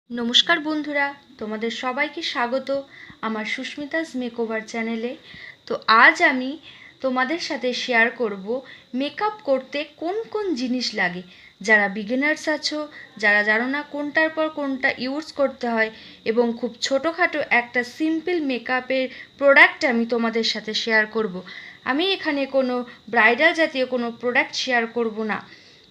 নমস্কার বন্ধুরা, তোমাদের সবাইকে স্বাগত আমার সুস্মিতাস মেকওভার চ্যানেলে। তো আজ আমি তোমাদের সাথে শেয়ার করব মেকআপ করতে কোন কোন জিনিস লাগে। যারা বিগিনার্স আছো, যারা জানো না কোনটার পর কোনটা ইউজ করতে হয়, এবং খুব ছোটোখাটো একটা সিম্পল মেকআপের প্রোডাক্ট আমি তোমাদের সাথে শেয়ার করব। আমি এখানে কোনো ব্রাইডাল জাতীয় কোনো প্রোডাক্ট শেয়ার করব না।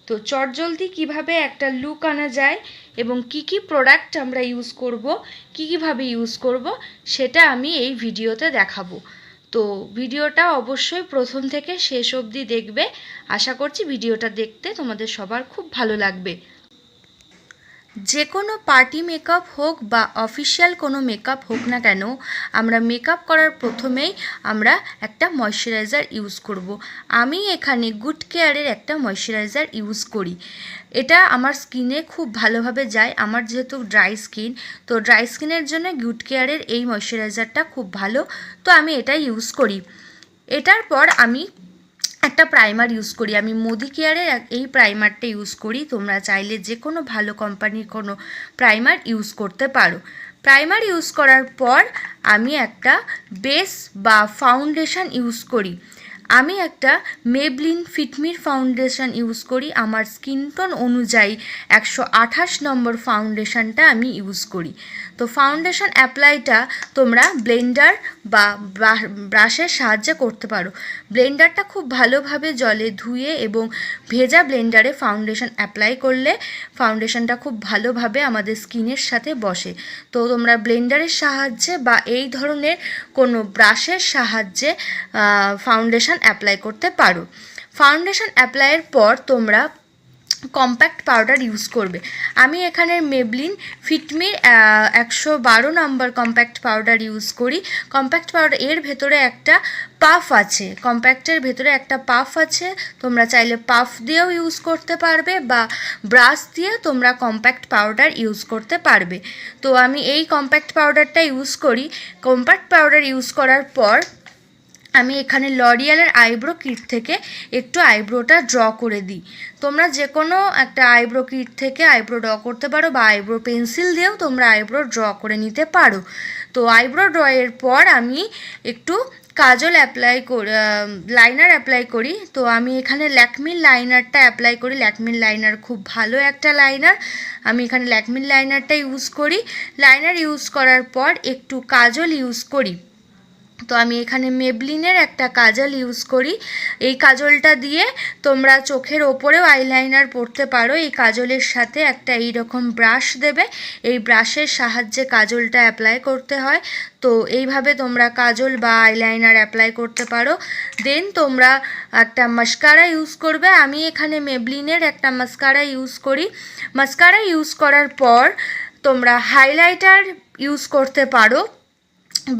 তো চটজলদি কিভাবে একটা লুক আনা যায় এবং কি কি প্রোডাক্ট আমরা ইউজ করব, কীভাবে ইউজ করব, সেটা আমি এই ভিডিওতে দেখাবো। তো ভিডিওটা অবশ্যই প্রথম থেকে শেষ অবধি দেখবে। আশা করছি ভিডিওটা দেখতে তোমাদের সবার খুব ভালো লাগবে। যে কোনো পার্টি মেকআপ হোক বা অফিসিয়াল কোনো মেকআপ হোক না কেন, আমরা মেকআপ করার প্রথমেই আমরা একটা ময়শ্চারাইজার ইউজ করব। আমি এখানে গুড কেয়ারের একটা ময়শ্চারাইজার ইউজ করি। এটা আমার স্কিনে খুব ভালোভাবে যায়। আমার যেহেতু ড্রাই স্কিন, তো ড্রাই স্কিনের জন্য গুড কেয়ারের এই ময়শ্চারাইজারটা খুব ভালো, তো আমি এটা ইউজ করি। এটার পর আমি একটা প্রাইমার ইউজ করি। আমি মোদি কেয়ারের এই প্রাইমারটা ইউজ করি। তোমরা চাইলে যে কোনো ভালো কোম্পানির কোনো প্রাইমার ইউজ করতে পারো। প্রাইমার ইউজ করার পর আমি একটা বেস বা ফাউন্ডেশন ইউজ করি। আমি একটা মেবলিন ফিটমির ফাউন্ডেশন ইউজ করি। আমার স্কিন টোন অনুযায়ী 128 নম্বর ফাউন্ডেশনটা আমি ইউজ করি। তো ফাউন্ডেশন অ্যাপ্লাইটা তোমরা ব্লেন্ডার বা ব্রাশের সাহায্যে করতে পারো। ব্লেন্ডারটা খুব ভালোভাবে জলে ধুয়ে এবং ভেজা ব্লেন্ডারে ফাউন্ডেশন অ্যাপ্লাই করলে ফাউন্ডেশনটা খুব ভালোভাবে আমাদের স্কিনের সাথে বসে। তো তোমরা ব্লেন্ডারের সাহায্যে বা এই ধরনের কোনো ব্রাশের সাহায্যে ফাউন্ডেশন অ্যাপ্লাই করতে পারো। ফাউন্ডেশন অ্যাপ্লাইয়ের পর তোমরা কম্প্যাক্ট পাউডার ইউজ করবে। আমি এখানে মেবলিন ফিটমির 112 নম্বর কম্প্যাক্ট পাউডার ইউজ করি। কম্প্যাক্ট পাউডার এর ভেতরে একটা পাফ আছে, কম্প্যাক্টের ভেতরে একটা পাফ আছে। তোমরা চাইলে পাফ দিয়েও ইউজ করতে পারবে বা ব্রাশ দিয়ে তোমরা কম্প্যাক্ট পাউডার ইউজ করতে পারবে। তো আমি এই কম্প্যাক্ট পাউডারটা ইউজ করি। কম্প্যাক্ট পাউডার ইউজ করার পর আমি এখানে লরিয়ালের আইব্রো কিট থেকে একটু আইব্রোটা ড্র করে দিই। তোমরা যে কোনো একটা আইব্রো কিট থেকে আইব্রো ড্র করতে পারো বা আইব্রো পেন্সিল দিয়েও তোমরা আইব্রো ড্র করে নিতে পারো। তো আইব্রো ড্রয়ের পর আমি একটু কাজল অ্যাপ্লাই করি, লাইনার অ্যাপ্লাই করি। তো আমি এখানে ল্যাকমির লাইনারটা অ্যাপ্লাই করি। ল্যাকমির লাইনার খুব ভালো একটা লাইনার। আমি এখানে ল্যাকমির লাইনারটা ইউজ করি। লাইনার ইউজ করার পর একটু কাজল ইউজ করি। তো আমি এখানে মেবলিনের একটা কাজল ইউজ করি। এই কাজলটা দিয়ে তোমরা চোখের ওপরেও আইলাইনার পরতে পারো। এই কাজলের সাথে একটা এইরকম ব্রাশ দেবে, এই ব্রাশের সাহায্যে কাজলটা অ্যাপ্লাই করতে হয়। তো এইভাবে তোমরা কাজল বা আইলাইনার অ্যাপ্লাই করতে পারো। দেন তোমরা একটা মাস্কারা ইউজ করবে। আমি এখানে মেবলিনের একটা মাস্কারা ইউজ করি। মাস্কারা ইউজ করার পর তোমরা হাইলাইটার ইউজ করতে পারো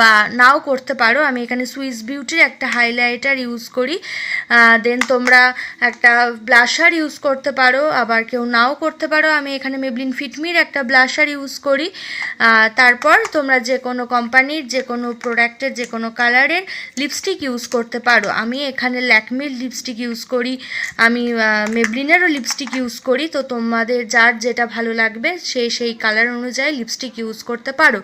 বা নাও করতে পারো। আমি এখানে সুইস বিউটির একটা হাইলাইটার ইউজ করি। দেন তোমরা একটা ব্লাশার ইউজ করতে পারো, আবার কেউ নাও করতে পারো। আমি এখানে মেবলিন ফিটমির একটা ব্লাশার ইউজ করি। তারপর তোমরা যে কোনো কোম্পানির যে কোনো প্রোডাক্টের যে কোনো কালারের লিপস্টিক ইউজ করতে পারো। আমি এখানে ল্যাকমির লিপস্টিক ইউজ করি, আমি মেবলিনেরও লিপস্টিক ইউজ করি। তো তোমাদের যার যেটা ভালো লাগবে সেই কালার অনুযায়ী লিপস্টিক ইউজ করতে পারো।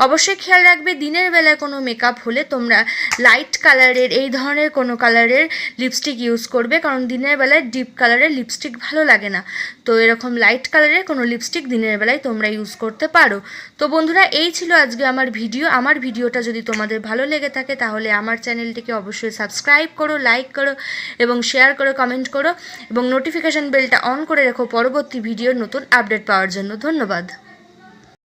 অবশ্যই খেয়াল রাখবে দিনের বেলায় কোনো মেকআপ হলে তোমরা লাইট কালারের এই ধরনের কোনো কালারের লিপস্টিক ইউজ করবে, কারণ দিনের বেলায় ডিপ কালারের লিপস্টিক ভালো লাগে না। তো এরকম লাইট কালারের কোনো লিপস্টিক দিনের বেলায় তোমরা ইউজ করতে পারো। তো বন্ধুরা, এই ছিল আজকে আমার ভিডিও। আমার ভিডিওটা যদি তোমাদের ভালো লেগে থাকে তাহলে আমার চ্যানেলটিকে অবশ্যই সাবস্ক্রাইব করো, লাইক করো এবং শেয়ার করো, কমেন্ট করো এবং নোটিফিকেশান বেলটা অন করে রেখো পরবর্তী ভিডিওর নতুন আপডেট পাওয়ার জন্য। ধন্যবাদ।